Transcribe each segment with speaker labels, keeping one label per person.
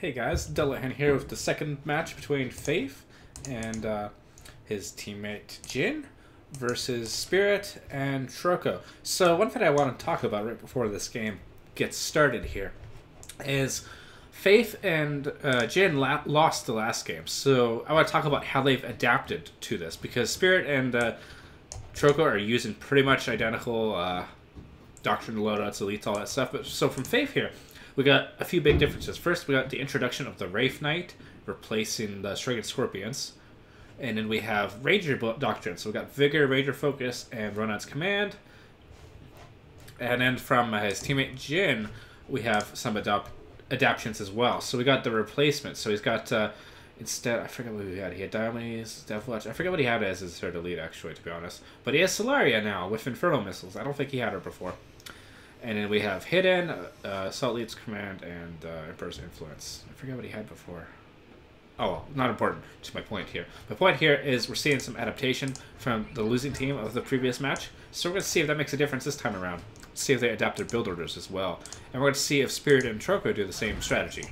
Speaker 1: Hey guys, Delahan here with the second match between Faith and his teammate Jin versus Spirit and Troko. So one thing I want to talk about right before this game gets started here is Faith and Jin lost the last game. So I want to talk about how they've adapted to this, because Spirit and Troko are using pretty much identical Doctrine loadouts, elites, all that stuff. But so from Faith here, we got a few big differences. First, we got the introduction of the Wraith Knight replacing the Striking Scorpions. And then we have Ranger Doctrine. So we got Vigor, Ranger Focus, and Ronan's Command. And then from his teammate Jin, we have some adaptions as well. So we got the replacement. So he's got, instead, I forget what he had. He had Diomedes, Deathwatch. I forget what he had as his third elite, actually, to be honest. But he has Solaria now with Inferno Missiles. I don't think he had her before. And then we have Hidden, Salt Leads Command, and Emperor's Influence. I forget what he had before. Oh, not important to my point here. My point here is we're seeing some adaptation from the losing team of the previous match. So we're going to see if that makes a difference this time around. See if they adapt their build orders as well. And we're going to see if Spirit and Troko do the same strategy.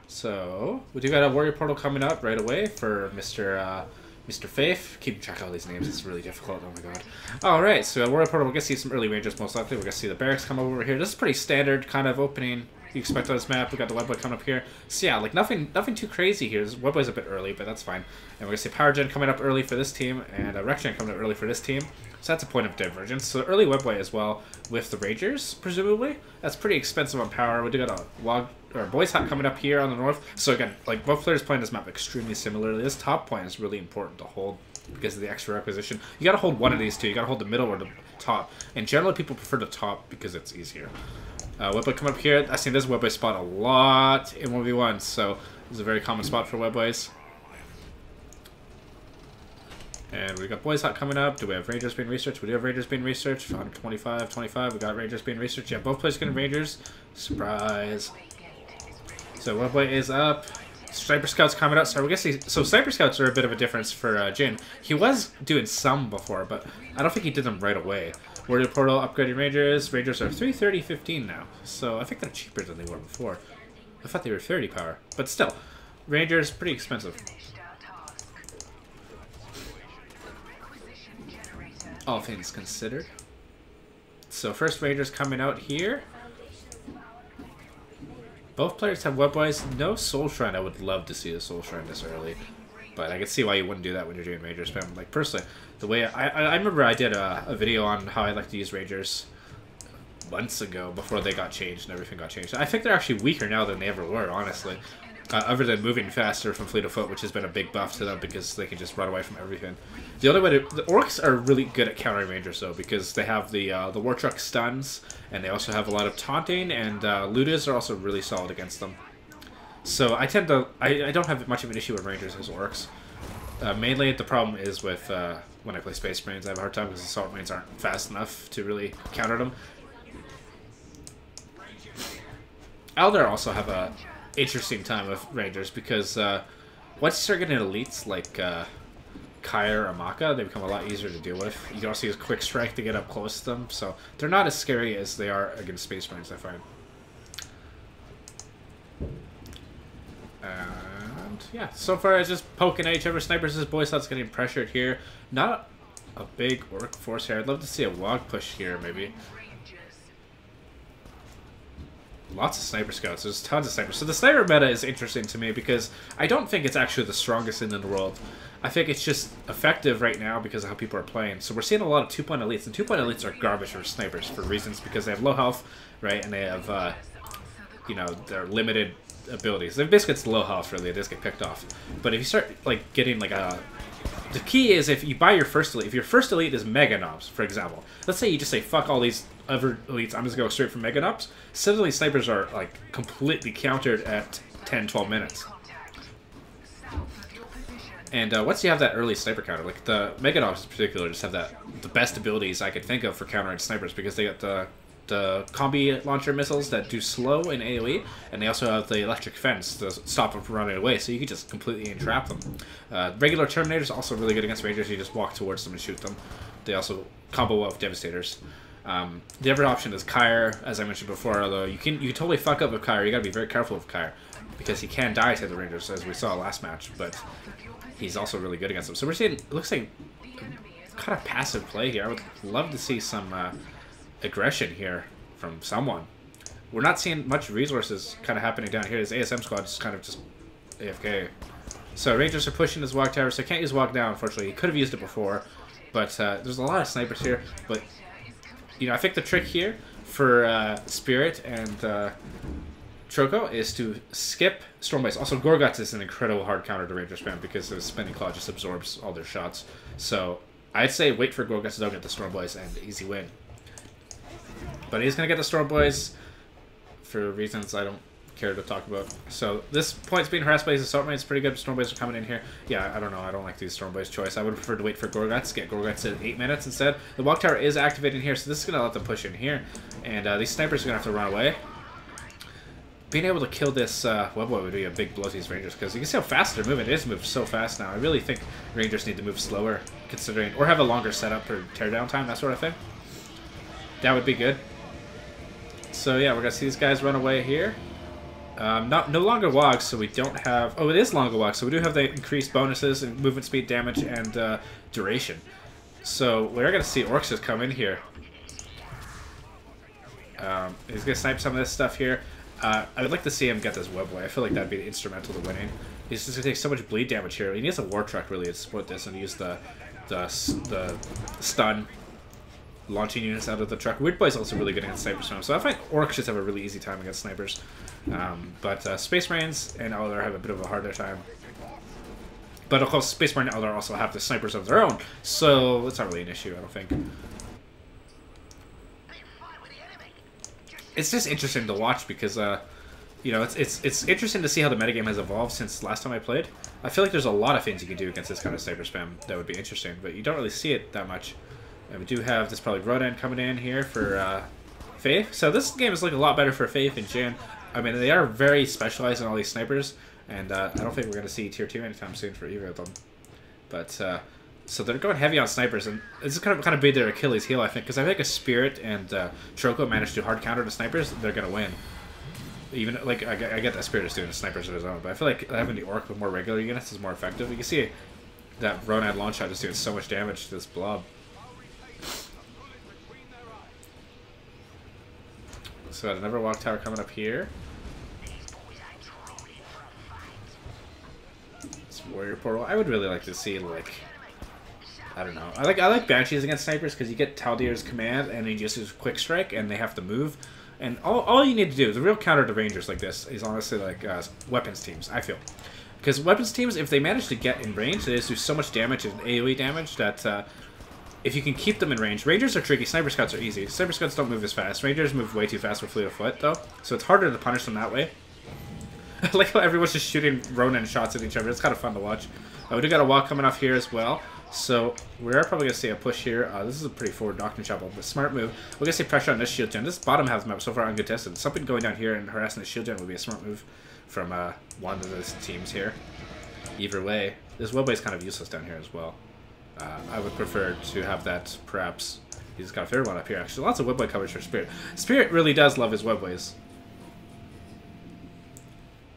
Speaker 1: So, we do got a Warrior Portal coming up right away for Mr. Faith. Keeping track of all these names is really difficult. Oh my god. Alright, so Warrior Portal, we're going to see some early Rangers most likely. We're going to see the Barracks come over here. This is pretty standard kind of opening you expect on this map. We got the Webboy coming up here. So yeah, like nothing too crazy here. This Webboy's a bit early, but that's fine. And we're going to see Power Gen coming up early for this team, and Rec Gen coming up early for this team. So that's a point of divergence. So early Webboy as well with the Rangers, presumably. That's pretty expensive on power. We do got a Boys Hut coming up here on the north. So again, like both players playing this map extremely similarly. This top point is really important to hold because of the extra requisition. You gotta hold one of these two. You gotta hold the middle or the top. And generally people prefer the top because it's easier. Webboy coming up here. I've seen this Webboy spot a lot in 1v1, so this is a very common spot for Webboys. And we got Boys Hut coming up. Do we have Rangers being researched? We do have Rangers being researched. 125, 25. We got Rangers being researched. Yeah, both players getting Rangers. Surprise. So Webboy is up. Sniper Scouts coming up. So I guess so Sniper Scouts are a bit of a difference for Jin. He was doing some before, but I don't think he did them right away. Warrior Portal upgrading Rangers. Rangers are 330-15 now. So I think they're cheaper than they were before. I thought they were 30 power. But still, Rangers pretty expensive. All things considered. So first Rangers coming out here. Both players have Webboys. No Soul Shrine. I would love to see a Soul Shrine this early. But I can see why you wouldn't do that when you're doing Ranger spam. Like, personally, the way I remember I did a video on how I like to use Rangers months ago before they got changed and everything got changed. I think they're actually weaker now than they ever were, honestly. Other than moving faster from Fleet of Foot, which has been a big buff to them because they can just run away from everything. The only way the Orcs are really good at countering Rangers though, because they have the War Truck stuns, and they also have a lot of taunting, and Ludas are also really solid against them. So I tend to I don't have much of an issue with Rangers as Orcs. Mainly the problem is with when I play Space Marines, I have a hard time because Assault Marines aren't fast enough to really counter them. Eldar also have a interesting time with Rangers because once you start getting elites like Kaya or Amaka, they become a lot easier to deal with. You can also use Quick Strike to get up close to them, so they're not as scary as they are against Space Marines, I find. And yeah, so far it's just poking at each other. Snipers' Boy Scouts getting pressured here. Not a big Orc force here. I'd love to see a Wog push here, maybe. Lots of Sniper Scouts. There's tons of Snipers. So the Sniper meta is interesting to me because I don't think it's actually the strongest in the world. I think it's just effective right now because of how people are playing. So we're seeing a lot of 2-point elites, and 2-point elites are garbage for Snipers for reasons because they have low health, right, and they have, you know, they're limited abilities. Basically, it's low health, really. They just get picked off. But if you start, like, getting, like, a... The key is if you buy your first elite. If your first elite is Mega Knobs, for example. Let's say you just say, fuck all these other elites, I'm just going to go straight for Mega Knobs. Suddenly, Snipers are, like, completely countered at 10-12 minutes. And once you have that early sniper counter, like the Mega Knobs in particular just have the best abilities I could think of for countering snipers because they got the combi launcher missiles that do slow in AoE, and they also have the electric fence to stop them from running away, so you can just completely entrap them. Regular Terminators also really good against Rangers. You just walk towards them and shoot them. They also combo well with Devastators. The other option is Kyre, as I mentioned before, although you can totally fuck up with Kyre. You gotta be very careful with Kyre, because he can die to the Rangers, as we saw last match, but he's also really good against them. So we're seeing, it looks like kind of passive play here. I would love to see some aggression here from someone. We're not seeing much resources kind of happening down here. This ASM squad is kind of just AFK. So Rangers are pushing his walk tower, so can't use walk down, unfortunately. He could have used it before, but there's a lot of snipers here. But, you know, I think the trick here for Spirit and Choco is to skip Stormblaze. Also, Gorguts is an incredible hard counter to Ranger spam because the Spinning Claw just absorbs all their shots. So I'd say wait for Gorguts to don't get the Stormblaze and easy win. But he's going to get the Stormblaze for reasons I don't care to talk about. So this point's being harassed by his assault range. It's pretty good. Stormblaze are coming in here. Yeah, I don't know. I don't like these Stormblaze choice. I would prefer to wait for Gorguts. Get Gorguts at 8 minutes instead. The walk tower is activating here, so this is going to let them push in here. And these snipers are going to have to run away. Being able to kill this Webboy would be a big blow to these Rangers, because you can see how fast they're moving. It is moving so fast now. I really think Rangers need to move slower, considering, or have a longer setup for teardown time, that sort of thing. That would be good. So yeah, we're going to see these guys run away here. No longer walks, so we don't have... Oh, it is longer walks, so we do have the increased bonuses and movement speed, damage, and duration. So we're going to see Orcs come in here. He's going to snipe some of this stuff here. I would like to see him get this Webway. I feel like that'd be instrumental to winning. He's just going to take so much bleed damage here. He needs a War Truck, really, to support this, and use the stun launching units out of the truck. Weird Boy is also really good against snipers from him, so I find Orcs just have a really easy time against snipers. But Space Marines and Eldar have a bit of a harder time. But of course, Space Marine and Eldar also have the snipers of their own, so it's not really an issue, I don't think. It's just interesting to watch because, you know, it's interesting to see how the metagame has evolved since last time I played. I feel like there's a lot of things you can do against this kind of sniper spam that would be interesting, but you don't really see it that much. And we do have this probably Rodan coming in here for Faith. So this game is looking a lot better for Faith and Jin. I mean, they are very specialized in all these snipers, and I don't think we're going to see tier 2 anytime soon for either of them. But, so they're going heavy on snipers, and this is kind of be their Achilles heel, I think, because I think a Spirit and Troko manage to hard counter the snipers, they're going to win. Even, like, I get that Spirit is doing the snipers of his own, but I feel like having the Orc with more regular units is more effective. You can see that Ronan launch shot is doing so much damage to this blob. So another walk tower coming up here. This warrior portal. I would really like to see, like, I don't know. I like Banshees against snipers because you get Taldir's command and he just uses quick strike and they have to move. And all you need to do, the real counter to Rangers like this is honestly like weapons teams, I feel. Because weapons teams, if they manage to get in range, they just do so much damage and AoE damage that if you can keep them in range, Rangers are tricky, Sniper Scouts are easy. Sniper Scouts don't move as fast. Rangers move way too fast with Fleet of Foot, though, so it's harder to punish them that way. I like how everyone's just shooting Ronin shots at each other. It's kind of fun to watch. We do got a walk coming off here as well, so we are probably going to see a push here. This is a pretty forward Doctrine Chapel, but smart move. We're going to see pressure on this shield gen. This bottom half of the map so far uncontested. Something going down here and harassing the shield gen would be a smart move from one of those teams here. Either way, this webway is kind of useless down here as well. I would prefer to have that, perhaps. He's got a fair one up here, actually. Lots of webway coverage for Spirit. Spirit really does love his webways.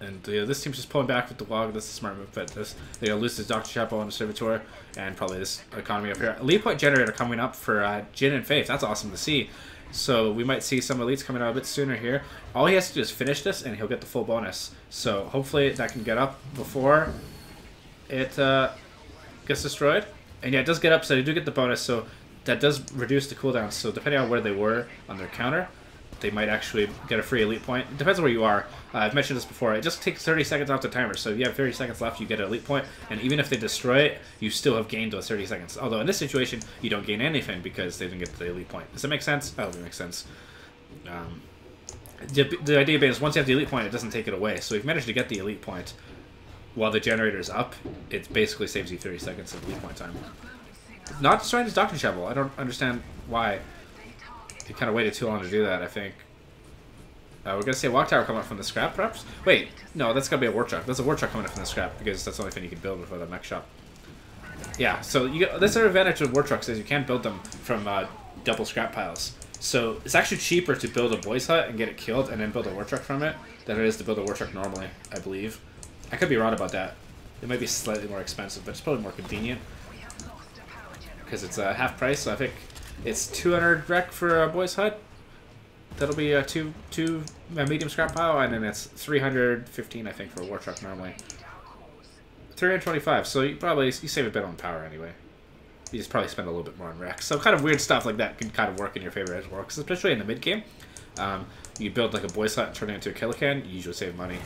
Speaker 1: And this team's just pulling back with the log. This is a smart move, but this, they're going to lose this Dr. Chapel and the Servitor, and probably this economy up here. Elite Point Generator coming up for Jin and Faith. That's awesome to see. So we might see some elites coming out a bit sooner here. All he has to do is finish this, and he'll get the full bonus. So hopefully that can get up before it gets destroyed. And yeah, it does get up, so they do get the bonus, so that does reduce the cooldown. So depending on where they were on their counter, they might actually get a free elite point. It depends on where you are. I've mentioned this before. It just takes 30 seconds off the timer, so if you have 30 seconds left, you get an elite point, and even if they destroy it, you still have gained those 30 seconds. Although in this situation, you don't gain anything because they didn't get the elite point. Does that make sense? Oh, that makes sense. The idea being is once you have the elite point, it doesn't take it away. So if you manage to get the elite point while the generator is up, it basically saves you 30 seconds of elite point time. Not destroying his Doctrine Chapel. I don't understand why. He kind of waited too long to do that, I think. We're going to see a walk tower come up from the scrap, perhaps? Wait, no, that's going to be a war truck. There's a war truck coming up from the scrap, because that's the only thing you can build before the mech shop. Yeah, so you get, this is an advantage of war trucks, is you can build them from double scrap piles. So it's actually cheaper to build a boys hut and get it killed and then build a war truck from it than it is to build a war truck normally, I believe. I could be wrong about that. It might be slightly more expensive, but it's probably more convenient. Because it's half price, so I think it's 200 rec for a boys hut. That'll be a medium scrap pile, and then it's 315, I think, for a war truck normally. 325, so you save a bit on power anyway. You just probably spend a little bit more on rec. So kind of weird stuff like that can kind of work in your favor as well, because especially in the mid game, you build like a boys hut and turn it into a kilocan, you usually save money.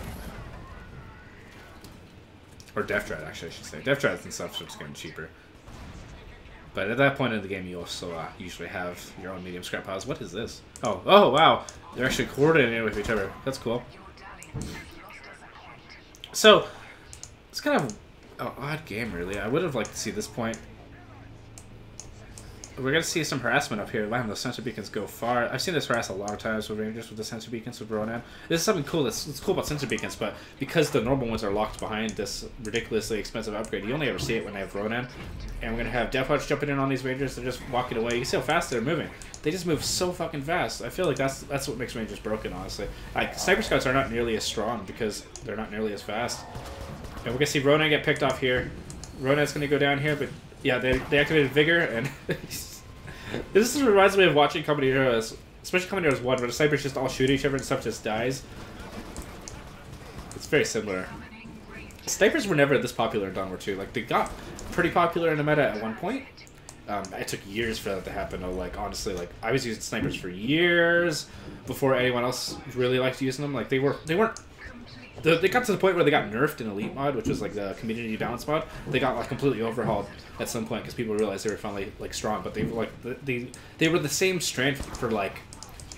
Speaker 1: Or Death Dread, actually, I should say. Death Dreads and stuff are just getting cheaper. But at that point in the game, you also usually have your own medium scrap piles. What is this? Oh, wow. They're actually coordinating with each other. That's cool. So, it's kind of an odd game, really. I would have liked to see this point. We're going to see some harassment up here. Wow, those sensor beacons go far. I've seen this harass a lot of times with Rangers with the sensor beacons with Ronan. This is something cool that's cool about sensor beacons, but because the normal ones are locked behind this ridiculously expensive upgrade, you only ever see it when they have Ronan. And we're going to have Death Watch jumping in on these Rangers. They're just walking away. You see how fast they're moving. They just move so fucking fast. I feel like that's what makes Rangers broken, honestly. Like, Sniper Scouts are not nearly as strong because they're not nearly as fast. And we're going to see Ronan get picked off here. Ronan's going to go down here, but yeah, they activated Vigor, and this reminds me of watching Company Heroes, especially Company Heroes 1, where the snipers just all shoot each other and stuff just dies. It's very similar. Snipers were never this popular in Dawn War 2. Like, they got pretty popular in the meta at one point. It took years for that to happen, though. Like, honestly, like, I was using snipers for years before anyone else really liked using them. Like, they got to the point where they got nerfed in Elite mod, which was like the community balance mod. They got like completely overhauled at some point because people realized they were finally like strong. But they were like they were the same strength for like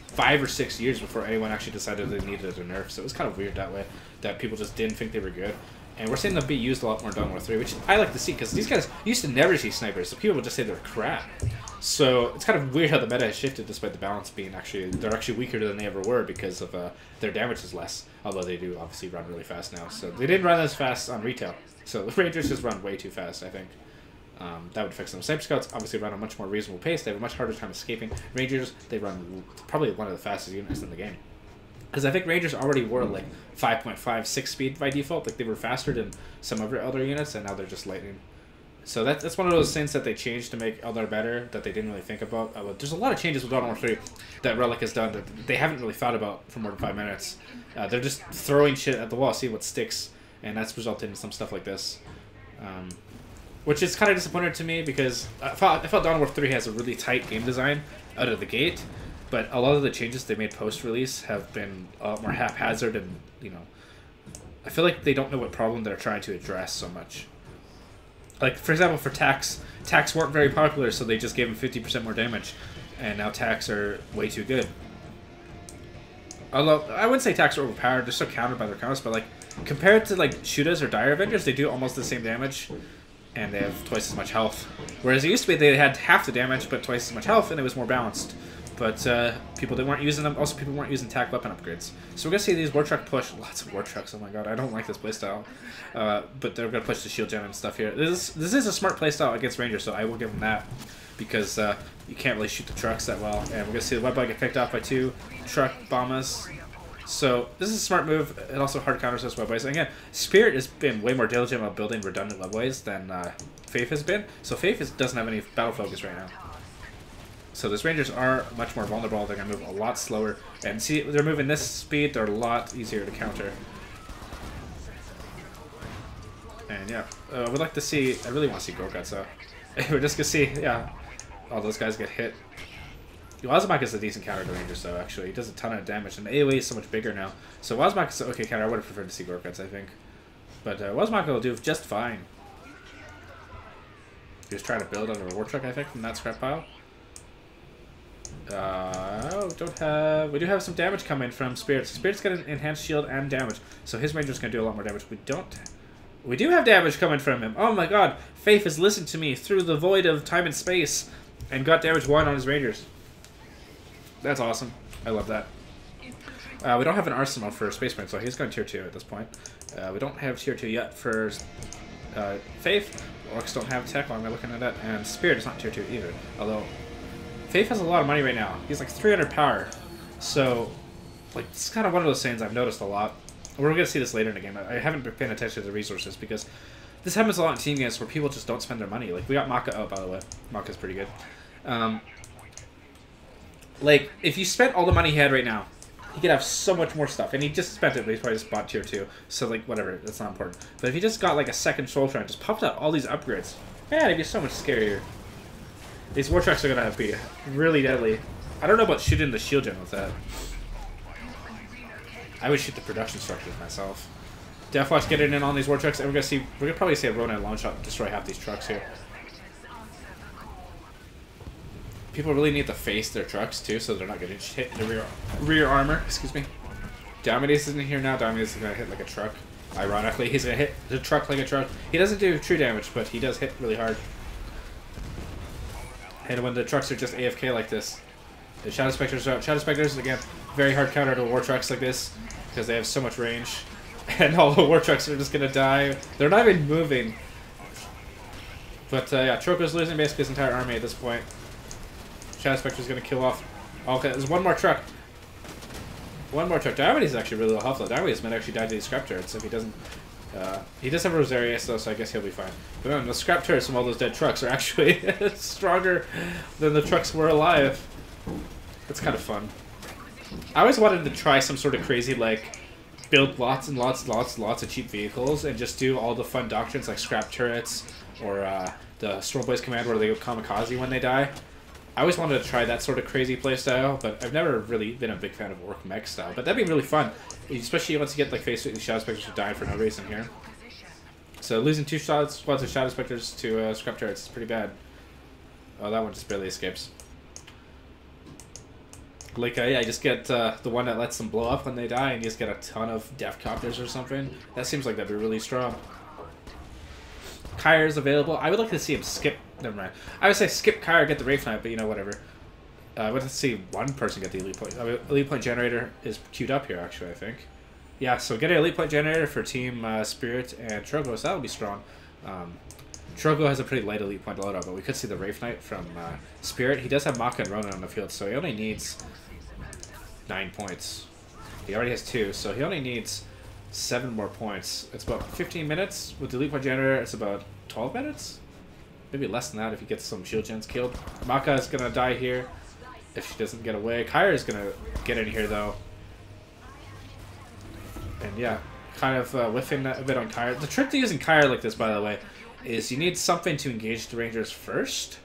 Speaker 1: 5 or 6 years before anyone actually decided they needed a nerf. So it was kind of weird that way, that people just didn't think they were good. And we're seeing them be used a lot more in Dawn War 3, which I like to see because these guys used to never see snipers, so people would just say they're crap. So it's kind of weird how the meta has shifted despite the balance being they're actually weaker than they ever were because of their damage is less, although they do obviously run really fast now. So they didn't run as fast on retail. So the Rangers just run way too fast, I think. That would fix them. Sniper Scouts obviously run at a much more reasonable pace. They have a much harder time escaping. Rangers, they run probably one of the fastest units in the game. Because I think Rangers already were like 5.5, 6 speed by default. Like they were faster than some of their other units, and now they're just lightning. So that's one of those things that they changed to make Eldar better that they didn't really think about. There's a lot of changes with Dawn War 3 that Relic has done that they haven't really thought about for more than 5 minutes. They're just throwing shit at the wall, see what sticks, and that's resulted in some stuff like this. Which is kind of disappointing to me because I felt Dawn War 3 has a really tight game design out of the gate, but a lot of the changes they made post-release have been a lot more haphazard and, you know, I feel like they don't know what problem they're trying to address so much. Like, for example, for Tax weren't very popular, so they just gave them 50% more damage, and now Tax are way too good. Although, I wouldn't say Tax are overpowered, they're still countered by their counters, but, like, compared to, like, Shudas or Dire Avengers, they do almost the same damage, and they have twice as much health. Whereas it used to be they had half the damage, but twice as much health, and it was more balanced. But people, they weren't using them. Also, people weren't using tac weapon upgrades. So we're going to see these war truck push. Lots of war trucks. Oh my god, I don't like this playstyle. But they're going to push the shield gem and stuff here. This is a smart playstyle against Rangers, so I will give them that. Because you can't really shoot the trucks that well. And we're going to see the web bug get picked off by 2 truck bombers. So this is a smart move. It also hard counters those webways. And again, Spirit has been way more diligent about building redundant webways than Faith has been. So Faith doesn't have any battle focus right now. So those Rangers are much more vulnerable. They're going to move a lot slower. And see, they're moving this speed. They're a lot easier to counter. And yeah, we'd like to see... I really want to see Gorguts, though. We're just going to see, yeah, all those guys get hit. Wazmak is a decent counter to Rangers, though, actually. He does a ton of damage. And the AoE is so much bigger now. So Wazmak is okay counter. I would have preferred to see Gorguts, I think. But Wazmak will do just fine. He was trying to build under a war truck, I think, from that scrap pile. We do have some damage coming from Spirit. So Spirit's got an enhanced shield and damage, so his Ranger's gonna do a lot more damage. We do have damage coming from him. Oh my god, Faith has listened to me through the void of time and space and got damage 1 on his Rangers. That's awesome. I love that. We don't have an arsenal for Space Marine, so he's going tier 2 at this point. We don't have tier 2 yet for Faith. Orcs don't have tech while I'm looking at that, and Spirit is not tier 2 either, although Faith has a lot of money right now. He's like 300 power. So, like, it's kind of one of those things I've noticed a lot. We're going to see this later in the game. I haven't been paying attention to the resources because this happens a lot in team games where people just don't spend their money. Like, we got Maka out, by the way. Maka's pretty good. Like, if you spent all the money he had right now, he could have so much more stuff. And he just spent it, but he probably just bought tier 2. So, like, whatever. That's not important. But if he just got, like, a second Soul Shrine, just popped out all these upgrades, man, it'd be so much scarier. These war trucks are going to be really deadly. I don't know about shooting the shield gen with that. I would shoot the production structures myself. Deathwatch getting in on these war trucks, and we're gonna probably see a Ronin launch shot destroy half these trucks here. People really need to face their trucks too, so they're not getting hit in the rear armor. Excuse me. Diomedes isn't here now. Diomedes is gonna hit like a truck. Ironically, he's gonna hit the truck like a truck. He doesn't do true damage, but he does hit really hard. And when the trucks are just AFK like this, the Shadow Spectres are out. Shadow Spectres, again, very hard counter to war trucks like this because they have so much range. And all the war trucks are just going to die. They're not even moving. But yeah, Troko's losing basically his entire army at this point. Shadow Spectre's going to kill off. Okay, there's one more truck. One more truck. Diomedes is actually really low health though. Diomedes might actually die to these scrap turrets if he doesn't. He does have a Rosarius though, so I guess he'll be fine. But no, the scrap turrets from all those dead trucks are actually stronger than the trucks were alive. It's kind of fun. I always wanted to try some sort of crazy, like, build lots and lots of cheap vehicles and just do all the fun doctrines like scrap turrets or the Storm Blaze command where they go kamikaze when they die. I always wanted to try that sort of crazy playstyle, but I've never really been a big fan of Orc mech style. But that'd be really fun, especially once you get like faced with these Shadow Spectres who die for no reason here. So losing 2 squads of Shadow Spectres to scrap turrets is pretty bad. Oh, that one just barely escapes. Like, yeah, you just get the one that lets them blow up when they die, and you just get a ton of Death Copters or something. That seems like that'd be really strong. Kyre's available. I would like to see him skip. Never mind. I would say skip Kyre, get the Wraith Knight, but you know, whatever. I would like to see one person get the Elite Point. Elite Point Generator is queued up here, actually, I think. Yeah, so get an Elite Point Generator for Team Spirit and Trogo, so that would be strong. Trogo has a pretty light Elite Point loadout, but we could see the Wraith Knight from Spirit. He does have Maka and Ronin on the field, so he only needs 9 points. He already has 2, so he only needs 7 more points. It's about 15 minutes. With the Elite Point Generator, it's about 12 minutes? Maybe less than that if he gets some shield gens killed. Maka is going to die here if she doesn't get away. Kyre is going to get in here, though. And yeah, kind of whiffing a bit on Kyre. The trick to using Kyre like this, by the way, is you need something to engage the Rangers first,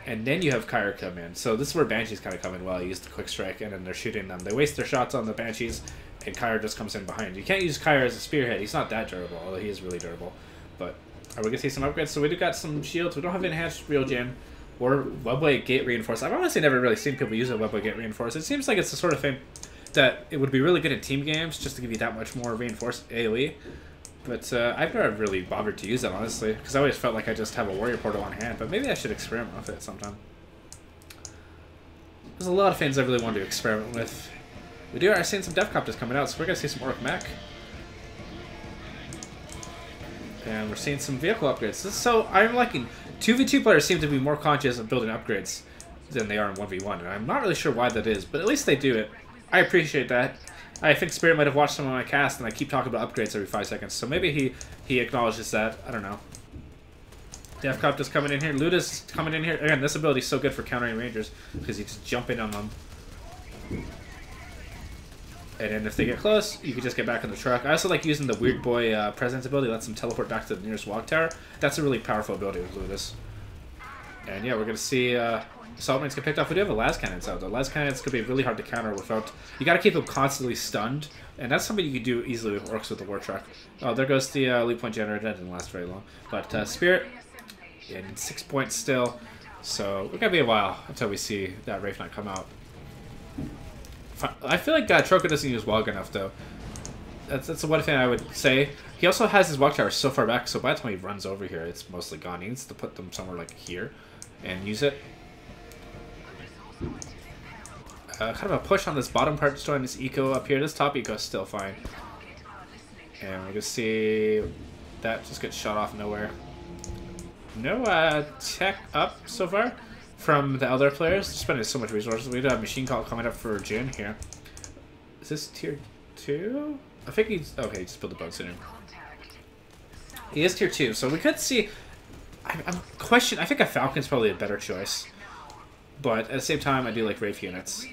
Speaker 1: and then you have Kyre come in. So this is where Banshees kind of come in well. You use the Quick Strike, and then they're shooting them. They waste their shots on the Banshees, and Kyre just comes in behind. You can't use Kyre as a spearhead. He's not that durable, although he is really durable. But are we going to see some upgrades? So we do got some shields. We don't have enhanced real gem or Webway Gate Reinforced. I've honestly never really seen people use a Webway Gate Reinforced. It seems like it's the sort of thing that it would be really good in team games just to give you that much more reinforced AoE. But I've never really bothered to use it, honestly, because I always felt like I just have a Warrior Portal on hand, but maybe I should experiment with it sometime. There's a lot of things I really want to experiment with. We are seeing some Death Copters coming out, so we're going to see some Orc Mech. And we're seeing some vehicle upgrades. So I'm liking 2v2 players seem to be more conscious of building upgrades than they are in 1v1, and I'm not really sure why that is, but at least they do it. I appreciate that. I think Spirit might have watched some of my cast, and I keep talking about upgrades every 5 seconds, so maybe he acknowledges that. I don't know. Death Copter's coming in here. Luda's coming in here. Again, this ability is so good for countering Rangers, because you just jump in on them. And then if they get close, you can just get back in the truck. I also like using the Weird Boy Presence ability. Lets them teleport back to the nearest walk tower. That's a really powerful ability with Ludus. And yeah, we're going to see Assault Marines get picked off. We do have a Las Cannons out, though. Las Cannons could be really hard to counter without... You got to keep them constantly stunned. And that's something you can do easily with Orcs with the War Truck. Oh, there goes the Elite Point Generator. That didn't last very long. But Spirit, yeah, 6 points still. So we're going to be a while until we see that Wraith Knight come out. I feel like Troka doesn't use Wog enough, though. That's the one thing I would say. He also has his Walk Tower so far back, so by the time he runs over here, it's mostly gone. He needs to put them somewhere like here and use it. Kind of a push on this bottom part, destroying this eco up here. This top eco is still fine. And we're going to see that just gets shot off nowhere. No tech up so far. from the other players. They're spending so much resources. We do have Machine Call coming up for Jin here. Is this tier 2? I think he's... Okay, just build the boat soon. He is tier 2, so we could see... I'm questioning... I think a Falcon's probably a better choice. But at the same time, I do like Wraith units.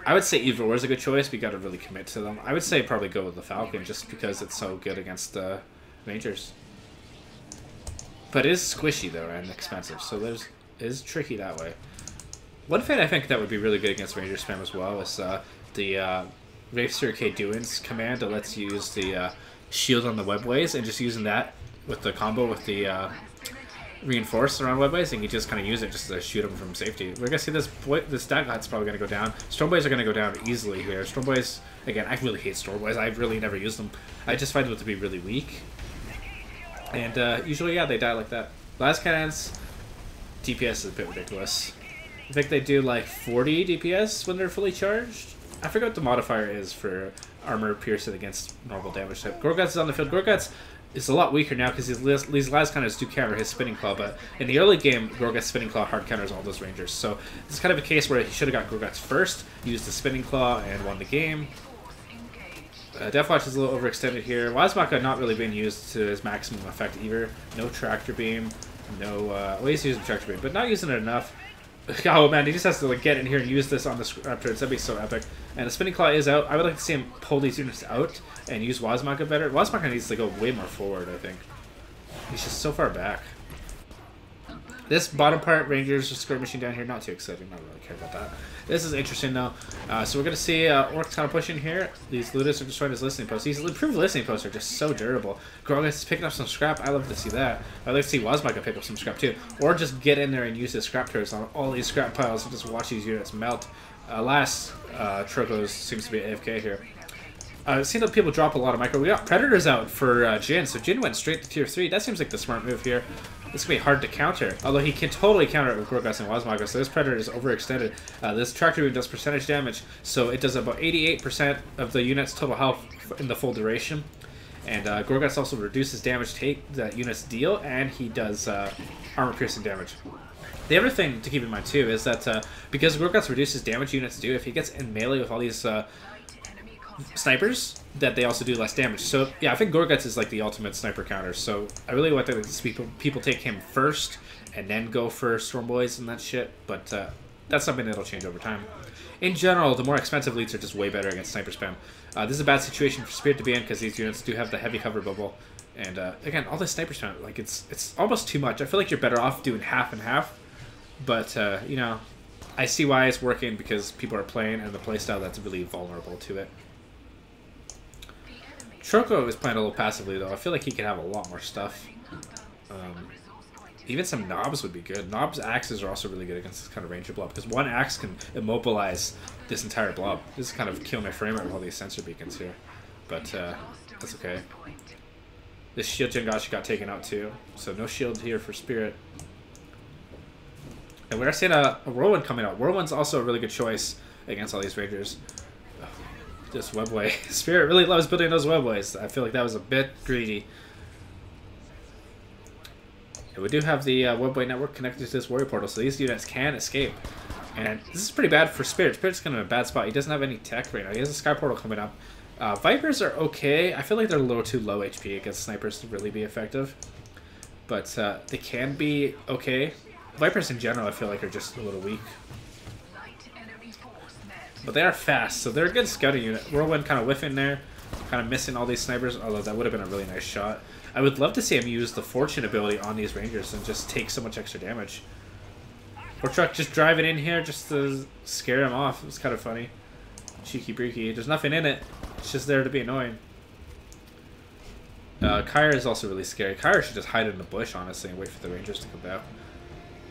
Speaker 1: I would say Evil War is a good choice, but you gotta really commit to them. I would say probably go with the Falcon, just because it's so good against Rangers. But it is squishy, though, and expensive, so it is tricky that way. One thing I think that would be really good against Ranger spam as well is the Wraith K Doings command that lets you use the shield on the webways, and just using that with the combo with the reinforce around webways, and you just kind of use it just to shoot them from safety. We're gonna see this Dagon's probably gonna go down. Stormboys are gonna go down easily here. Stormboys, again, I really hate Stormboys. I've really never used them. I just find them to be really weak. And usually, yeah, they die like that. Last cannons, DPS is a bit ridiculous. I think they do like 40 DPS when they're fully charged. I forget what the modifier is for armor piercing against normal damage type. Gorguts is on the field. Gorguts is a lot weaker now because these last cannons do counter his spinning claw, but in the early game, Gorguts spinning claw hard counters all those rangers. So this is kind of a case where he should have got Gorguts first, used the spinning claw, and won the game. Deathwatch is a little overextended here. Wazmaka not really being used to his maximum effect either. No tractor beam, no. Well, he's using tractor beam, but not using it enough. Oh man, he just has to like get in here and use this on the Raptors. That'd be so epic. And the spinning claw is out. I would like to see him pull these units out and use Wazmaka better. Wazmaka needs to go way more forward, I think. He's just so far back. This bottom part, Rangers, just Squirt Machine down here, not too exciting. Not really care about that. This is interesting though. So we're gonna see Orcs kind of pushing here. These Ludus are destroying his listening posts. These improved listening posts are just so durable. Gorgas is picking up some scrap. I love to see that. I'd like to see Wazmaka pick up some scrap too, or just get in there and use his scrap turrets on all these scrap piles and just watch these units melt. Last Trokos seems to be AFK here. I've seen that people drop a lot of micro. We got Predators out for Jin, so Jin went straight to tier 3. That seems like the smart move here. This can be hard to counter, although he can totally counter it with Gorgas and Wazmaka, so this Predator is overextended. This Tractor Beam does percentage damage, so it does about 88% of the unit's total health in the full duration. And Gorgas also reduces damage take that units deal, and he does armor-piercing damage. The other thing to keep in mind, too, is that because Gorgas reduces damage units do, if he gets in melee with all these snipers, that they also do less damage. So yeah, I think Gorguts is like the ultimate sniper counter. So I really want that people take him first and then go for Stormboys and that shit. But that's something that'll change over time. In general, the more expensive leads are just way better against sniper spam. This is a bad situation for Spirit to be in because these units do have the heavy cover bubble. And again, all this sniper spam, like it's almost too much. I feel like you're better off doing half and half. But you know, I see why it's working because people are playing and the playstyle that's really vulnerable to it. Troko is playing a little passively, though. I feel like he could have a lot more stuff. Even some knobs would be good. Knobs' axes are also really good against this kind of ranger blob, because one axe can immobilize this entire blob. This is kind of killing my frame rate with all these sensor beacons here. But that's okay. This shield Jengashi got taken out, too. So no shield here for Spirit. And we're seeing a Whirlwind coming out. Whirlwind's also a really good choice against all these rangers. This webway. Spirit really loves building those webways. I feel like that was a bit greedy. And we do have the webway network connected to this warrior portal, so these units can escape. And this is pretty bad for Spirit. Spirit's kind of in a bad spot. He doesn't have any tech right now. He has a sky portal coming up. Vipers are okay. I feel like they're a little too low HP against snipers to really be effective. But they can be okay. Vipers in general, I feel like, are just a little weak. But they are fast, so they're a good scouting unit. Whirlwind kind of whiffing there, kind of missing all these snipers, although that would have been a really nice shot. I would love to see him use the Fortune ability on these Rangers and just take so much extra damage. Or Truck just driving in here just to scare him off. It was kind of funny. Cheeky breaky. There's nothing in it. It's just there to be annoying. Kyra is also really scary. Kyra should just hide in the bush, honestly, and wait for the Rangers to come back.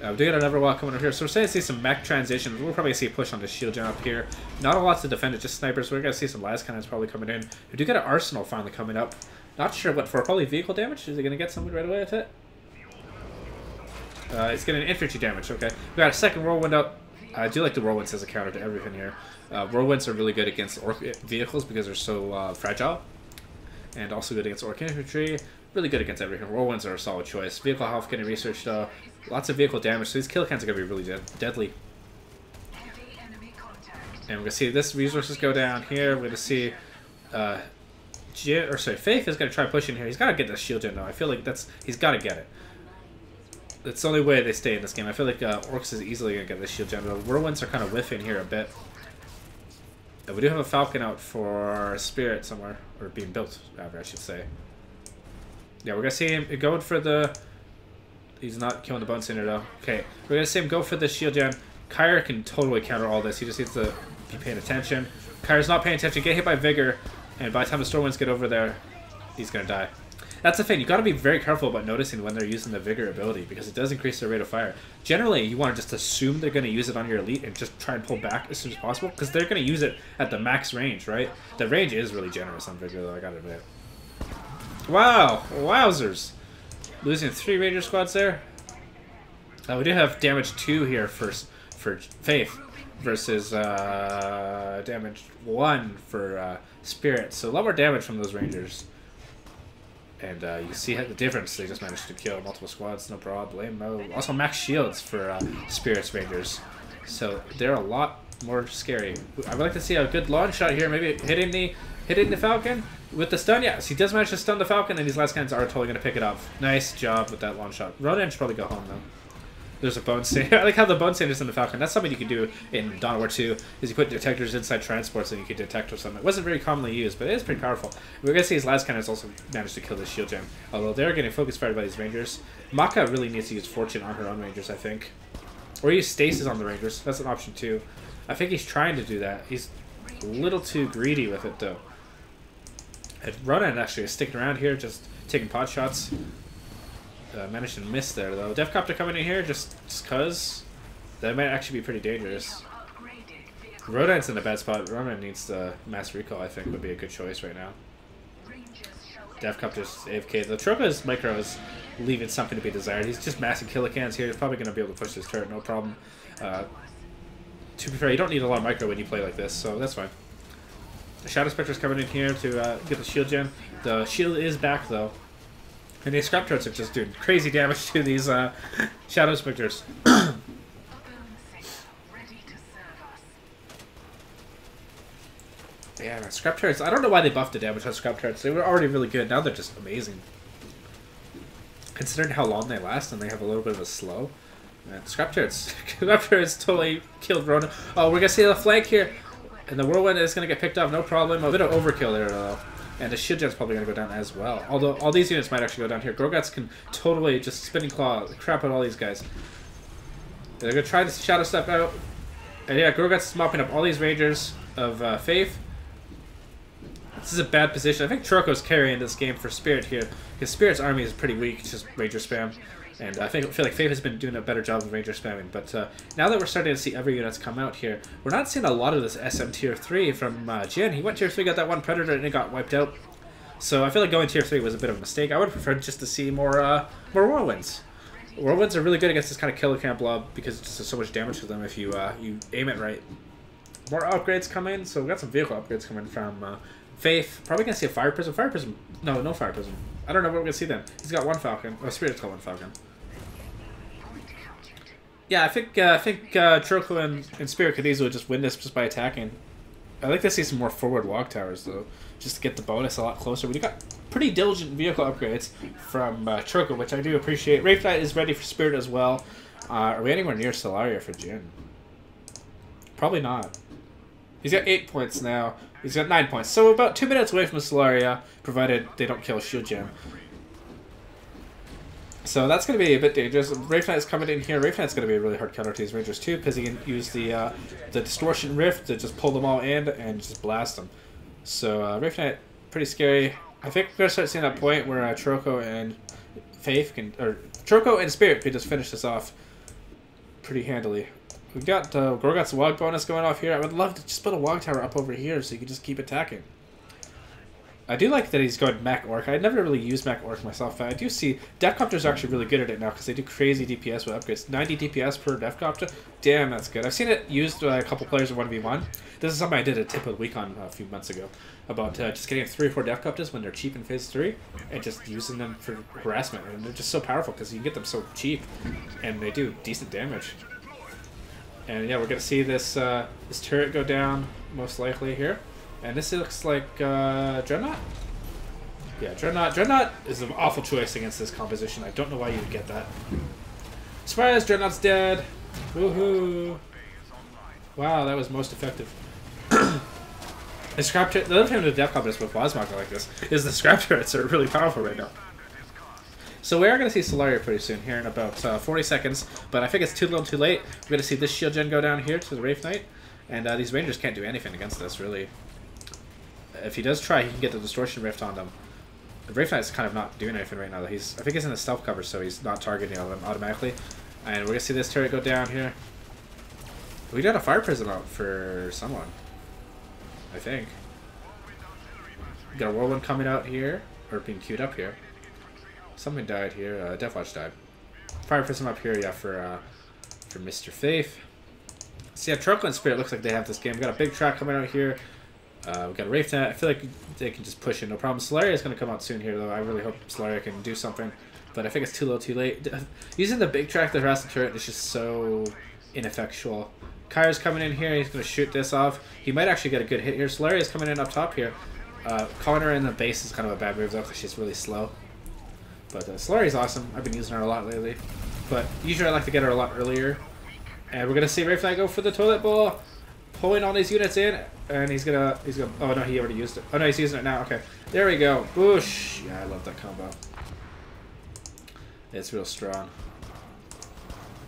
Speaker 1: We do get another wall coming up here, so we're starting to see some mech transitions. We'll probably see a push on the shield gen up here. Not a lot to defend it, just snipers. We're going to see some las cannons probably coming in. We do get an arsenal finally coming up. Not sure what for. Probably vehicle damage. Is he going to get something right away with it? It's getting infantry damage. Okay. We got a second whirlwind up. I do like the whirlwinds as a counter to everything here. Whirlwinds are really good against orc vehicles because they're so fragile. And also good against orc infantry. really good against everything. Whirlwinds are a solid choice. Vehicle health getting researched though. Lots of vehicle damage, so these kill cans are going to be really deadly. And we're going to see this resources go down here. We're going to see Faith is going to try pushing here. He's got to get the shield gen though. I feel like he's got to get it. That's the only way they stay in this game. I feel like Orcs is easily going to get this shield gen. The Whirlwinds are kind of whiffing here a bit. But we do have a Falcon out for Spirit somewhere. Or being built, rather, I should say. Yeah, we're going to see him going for the... He's not killing the Bone Cinder, though. Okay, we're going to see him go for the shield gen. Kyre can totally counter all this. He just needs to be paying attention. Kyre's not paying attention. Get hit by Vigor. And by the time the Stormwinds get over there, he's going to die. That's the thing. You got to be very careful about noticing when they're using the Vigor ability, because it does increase their rate of fire. Generally, you want to just assume they're going to use it on your elite and just try and pull back as soon as possible, because they're going to use it at the max range, right? The range is really generous on Vigor, though, I got to admit. Wow! Wowzers! Losing 3 Ranger squads there. We do have damage 2 here for Faith versus damage 1 for Spirit. So a lot more damage from those Rangers. And you see the difference. They just managed to kill multiple squads, no problem. Also max shields for Spirit's Rangers. So they're a lot more scary. I would like to see a good launch shot here. Maybe hitting the Falcon with the stun. Yes, he does manage to stun the Falcon, and these last cannons are totally going to pick it up. Nice job with that launch shot. Ronan should probably go home, though. There's a Bone Sander. I like how the Bone Sander's in the Falcon. That's something you can do in Dawn of War 2, is you put detectors inside transports and you can detect or something. It wasn't very commonly used, but it is pretty powerful. We're going to see his last cannons also managed to kill this shield gem, although they're getting focus fired by these Rangers. Maka really needs to use Fortune on her own Rangers, I think. Or use Stasis on the Rangers. That's an option too. I think he's trying to do that. He's a little too greedy with it, though. And Ronan actually is sticking around here, just taking pot shots. Managed to miss there, though. Deathcopter coming in here just cause. That might actually be pretty dangerous. Rodin's in a bad spot. Ronan needs the mass recall, I think, would be a good choice right now. Deathcopter's AFK. The Tropa's micro is leaving something to be desired. He's just massing killicans here. He's probably going to be able to push this turret, no problem. To be fair, you don't need a lot of micro when you play like this, so that's fine. The Shadow Spectre's coming in here to get the shield gen. The shield is back, though. And these scrap turrets are just doing crazy damage to these Shadow Spectres. Yeah, scrap turrets. I don't know why they buffed the damage on scrap turrets. They were already really good. Now they're just amazing. Considering how long they last and they have a little bit of a slow. Man, scrap turrets. Scrap turrets totally killed Ronan. Oh, we're going to see the flank here. And the Whirlwind is going to get picked off. No problem. A bit of overkill there, though. And the shield gen's probably going to go down as well. Although all these units might actually go down here. Grogats can totally just spinning claw crap at all these guys. They're going to try to shadow step out. And yeah, Grogats is mopping up all these Rangers of Faith. This is a bad position. I think Troco's carrying this game for Spirit here. Because Spirit's army is pretty weak. It's just Ranger spam. And I feel like Faith has been doing a better job of Ranger spamming. But now that we're starting to see other units come out here, we're not seeing a lot of this SM Tier 3 from Jin. He went Tier 3, got that one Predator, and it got wiped out. So I feel like going Tier 3 was a bit of a mistake. I would have preferred just to see more Whirlwinds. Whirlwinds are really good against this kind of killer camp blob because it just does so much damage to them if you you aim it right. More upgrades come in. So we got some vehicle upgrades coming from Faith. Probably going to see a Fire Prism. Fire Prism. No Fire Prism. I don't know what we're going to see then. He's got one Falcon. Oh, Spirit's got one Falcon. Yeah, I think Troco and Spirit could easily just win this just by attacking. I'd like to see some more forward walk towers, though, just to get the bonus a lot closer. We got pretty diligent vehicle upgrades from Troco, which I do appreciate. Wraith Knight is ready for Spirit as well. Are we anywhere near Solaria for Jin? Probably not. He's got 8 points now. He's got 9 points. So about 2 minutes away from Solaria, provided they don't kill Shield Gem. So that's going to be a bit dangerous. Wraith Knight's coming in here. Wraith Knight's going to be a really hard counter to these Rangers too, because he can use the Distortion Rift to just pull them all in and just blast them. So Wraith Knight, pretty scary. I think we're going to start seeing that point where Troco and Faith can, or Troco and Spirit can just finish this off pretty handily. We've got Gorgot's Wog bonus going off here. I would love to just put a Wog Tower up over here so you can just keep attacking. I do like that he's going Mech Orc. I never really used Mech Orc myself, but I do see Deathcopters are actually really good at it now because they do crazy DPS with upgrades. 90 DPS per Deathcopter. Damn, that's good. I've seen it used by a couple players in 1v1. This is something I did a tip of the week on a few months ago about just getting 3 or 4 Deathcopters when they're cheap in Phase 3 and just using them for harassment. And they're just so powerful because you can get them so cheap and they do decent damage. And yeah, we're going to see this this turret go down most likely here. And this looks like Dreadnought? Yeah, Dreadnought. Dreadnought is an awful choice against this composition. I don't know why you would get that. Surprise, Dreadnought's dead. Woohoo. Wow, that was most effective. The scrap turret, the other thing with Death Compass with Plasmog like this is the scrap turrets are really powerful right now. So we are going to see Solaria pretty soon here in about 40 seconds, but I think it's too little too late. We're going to see this shield gen go down here to the Wraith Knight, and these Rangers can't do anything against this, really. If he does try, he can get the Distortion Rift on them. The Wraith Knight's kind of not doing anything right now. I think he's in the stealth cover, so he's not targeting them automatically. And we're going to see this turret go down here. We got a Fire Prism out for someone, I think. We got a Whirlwind coming out here, or being queued up here. Something died here. Deathwatch died. Fire Prism up here, yeah, for Mr. Faith. So yeah, Troco and Spirit looks like they have this game. We got a big track coming out here. We got a Wraith Net. I feel like they can just push in, no problem. Solaria is going to come out soon here, though. I really hope Solaria can do something, but I think it's too little, too late. Using the big track to harass the turret is just so ineffectual. Kyra's coming in here. He's going to shoot this off. He might actually get a good hit here. Solaria is coming in up top here. Calling her in the base is kind of a bad move, though, because she's really slow. But Solaria is awesome. I've been using her a lot lately. But usually I like to get her a lot earlier. And we're going to see Wraith Knight go for the toilet bowl. Pulling all these units in. And he's gonna, oh no, he already used it. Oh no, he's using it now, okay. There we go. Boosh! Yeah, I love that combo. It's real strong.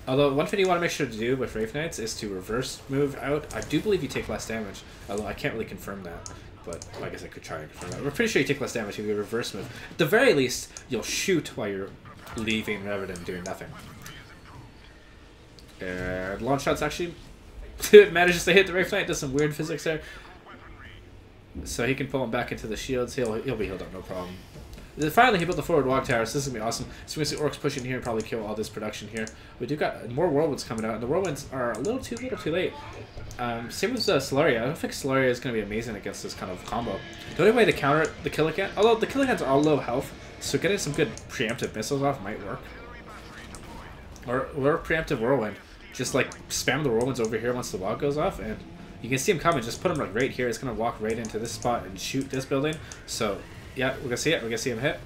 Speaker 1: Although, one thing you want to make sure to do with Wraith Knights is to reverse move out. I do believe you take less damage. Although, I can't really confirm that. But, I guess I could try and confirm that. I'm pretty sure you take less damage if you reverse move. At the very least, you'll shoot while you're leaving rather than doing nothing. And launch shots actually... It manages to hit the Wraith Knight, does some weird physics there. So he can pull him back into the shields. He'll be healed up, no problem. Finally, he built the forward walk tower, so this is going to be awesome. So we see Orcs pushing here and probably kill all this production here. We do got more Whirlwinds coming out, and the Whirlwinds are a little too late. Same with Solaria. I don't think Solaria is going to be amazing against this kind of combo. The only way to counter the Killican, although the Killicans are all low health, so getting some good preemptive missiles off might work. Or preemptive Whirlwind. Just like spam the Whirlwinds over here once the wall goes off, and you can see him coming. Just put him like right here. It's gonna walk right into this spot and shoot this building. So yeah, we're gonna see it. We're gonna see him hit.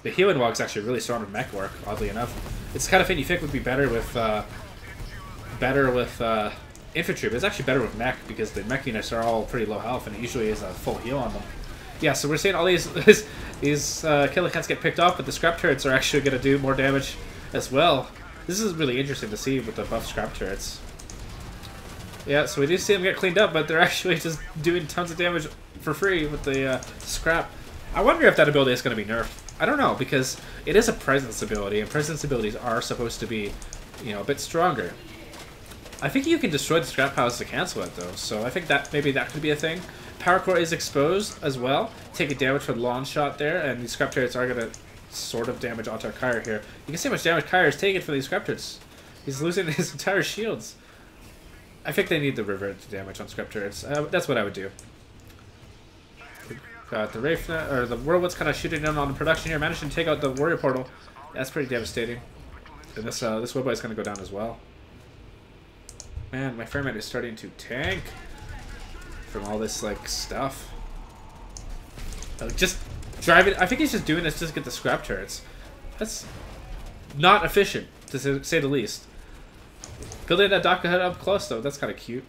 Speaker 1: The healing walk is actually really strong with mech work. Oddly enough, it's the kind of thing you think would be better with infantry, but it's actually better with mech because the mech units are all pretty low health, and it usually is a full heal on them. Yeah, so we're seeing all these Killicans get picked off, but the scrap turrets are actually gonna do more damage as well. This is really interesting to see with the buff scrap turrets. Yeah, so we do see them get cleaned up, but they're actually just doing tons of damage for free with the scrap. I wonder if that ability is going to be nerfed. I don't know, because it is a presence ability, and presence abilities are supposed to be, you know, a bit stronger. I think you can destroy the scrap piles to cancel it, though, so I think that maybe that could be a thing. Power core is exposed as well, taking damage for the launch shot there, and these scrap turrets are going to sort of damage onto Kyra here. You can see how much damage Kyra is taking for these scrap turrets. He's losing his entire shields. I think they need to revert to damage on scrap turrets. That's what I would do. Got the Wraith, or the Whirlwind's kind of shooting in on the production here. Managed to take out the Warrior Portal. That's pretty devastating. And this Webboy is going to go down as well. Man, my frame rate is starting to tank from all this like stuff. Just driving. I think he's just doing this just to get the scrap turrets. That's not efficient, to say the least. Building that Daka head up close, though, that's kind of cute.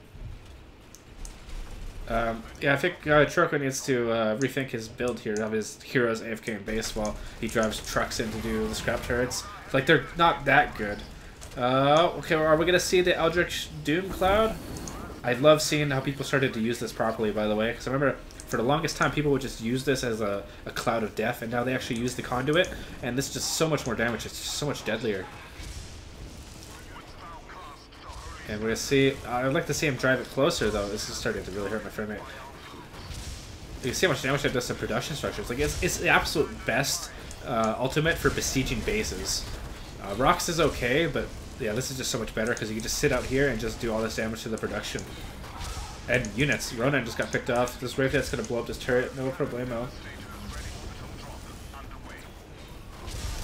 Speaker 1: Yeah, I think Troco needs to rethink his build here of his heroes AFK in base while he drives trucks in to do the scrap turrets. Like, they're not that good. Okay, are we going to see the Eldritch Doom Cloud? I love seeing how people started to use this properly, by the way, because I remember for the longest time people would just use this as a cloud of death, and now they actually use the conduit, and this is just so much more damage. It's just so much deadlier. And we're going to see... I'd like to see him drive it closer, though. This is starting to really hurt my frame rate. You see how much damage that does to production structures. Like it's the absolute best ultimate for besieging bases. Rocks is okay, but yeah, this is just so much better because you can just sit out here and just do all this damage to the production. And units. Ronan just got picked off. This Wraith Knight's gonna blow up this turret, no problemo.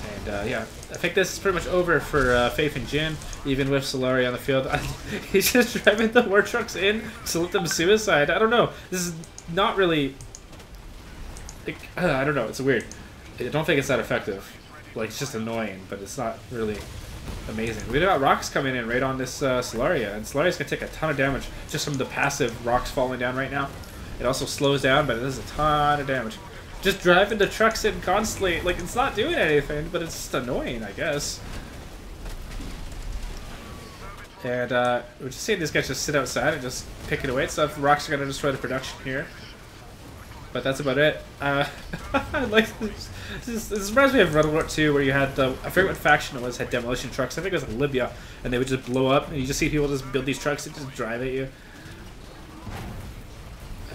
Speaker 1: And yeah, I think this is pretty much over for Faith and Jin, even with Solari on the field. He's just driving the war trucks in to let them suicide. I don't know. This is not really... Like, I don't know. It's weird. I don't think it's that effective. Like, it's just annoying, but it's not really amazing. We got rocks coming in right on this Solaria, and Solaria's going to take a ton of damage just from the passive rocks falling down right now. It also slows down, but it does a ton of damage. Just driving the trucks in constantly. Like, it's not doing anything, but it's just annoying, I guess. And we're just seeing these guys just sit outside and just pick it away and stuff. The rocks are going to destroy the production here. But that's about it. Like this reminds me of World War II, where you had I forget what faction it was, had demolition trucks. I think it was like Libya, and they would just blow up, and you just see people just build these trucks and just drive at you.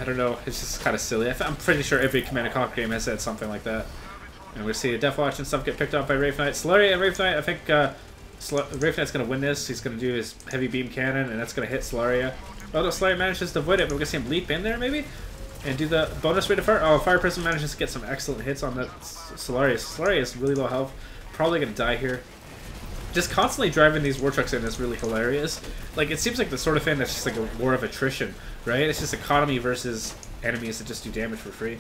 Speaker 1: I don't know. It's just kind of silly. I'm pretty sure every Command & Conquer game has had something like that. And we see Death Watch and stuff get picked off by Wraith Knight. Solari and Wraith Knight. I think Wraith Knight's going to win this. He's going to do his heavy beam cannon, and that's going to hit Solaria. Although Solaria manages to avoid it, but we're going to see him leap in there, maybe? And do the bonus rate of fire. Oh, Fire Prism manages to get some excellent hits on that Solaria. Solaria is really low health. Probably going to die here. Just constantly driving these war trucks in is really hilarious. Like, it seems like the sort of thing that's just like a war of attrition, right? It's just economy versus enemies that just do damage for free.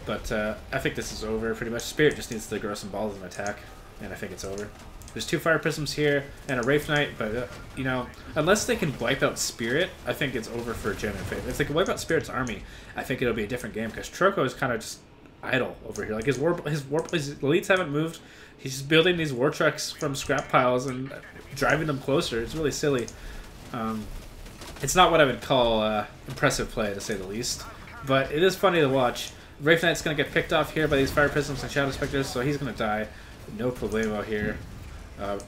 Speaker 1: But I think this is over pretty much. Spirit just needs to grow some balls and attack, and I think it's over. There's 2 Fire Prisms here and a Wraith Knight, but, you know, unless they can wipe out Spirit, I think it's over for Jin and Faith. If they can wipe out Spirit's army, I think it'll be a different game, because Troko is kind of just idle over here. Like, his elites haven't moved. He's just building these war trucks from scrap piles and driving them closer. It's really silly. It's not what I would call impressive play, to say the least, but it is funny to watch. Wraith Knight's going to get picked off here by these Fire Prisms and Shadow Specters, so he's going to die. No problemo here.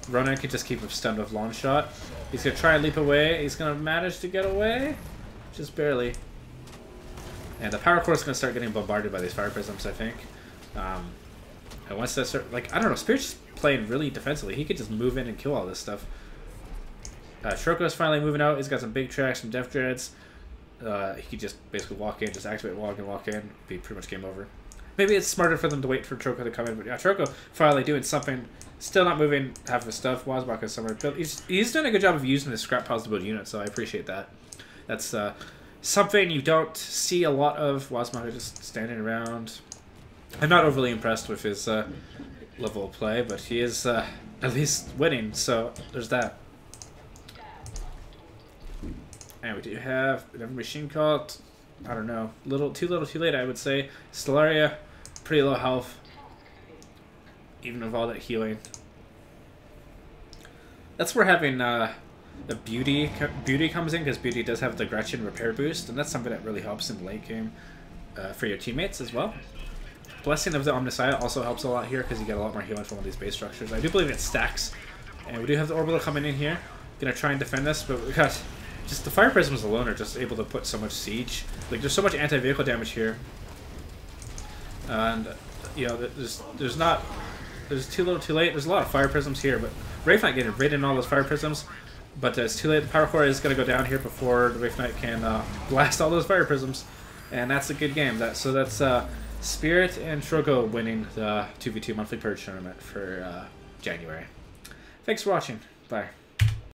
Speaker 1: Ronan can just keep him stunned with Long Shot. He's going to try and leap away. He's going to manage to get away. Just barely. And the Power Core is going to start getting bombarded by these Fire Prisms, I think. And once that start... Like, I don't know. Spirit's playing really defensively. He could just move in and kill all this stuff. Troko's finally moving out. He's got some big tracks, some Death Dreads. He could just basically walk in, just activate walk and walk in. Be pretty much game over. Maybe it's smarter for them to wait for Troko to come in, but yeah, Troko finally doing something. Still not moving half of his stuff. Wasbach is somewhere built. He's doing a good job of using his scrap piles to build units, so I appreciate that. That's something you don't see a lot of. Wasbach is just standing around. I'm not overly impressed with his level of play, but he is at least winning, so there's that. And we do have another machine cult. I don't know, too little, too late, I would say. Stellaria, pretty low health, even with all that healing. That's where having the beauty comes in, because beauty does have the Gretchen repair boost, and that's something that really helps in the late game for your teammates as well. Blessing of the Omnissiah also helps a lot here, because you get a lot more healing from all these base structures. I do believe it stacks, and we do have the Orbital coming in here. Gonna try and defend this, but we got. Just the Fire Prisms alone are just able to put so much siege. Like, there's so much anti-vehicle damage here. And, you know, there's too little too late. There's a lot of Fire Prisms here, but Wraith Knight getting right in all those Fire Prisms. But it's too late. The Power Core is going to go down here before the Wraith Knight can blast all those Fire Prisms. And that's a good game. So that's Spirit and Troko winning the 2v2 monthly Purge tournament for January. Thanks for watching. Bye.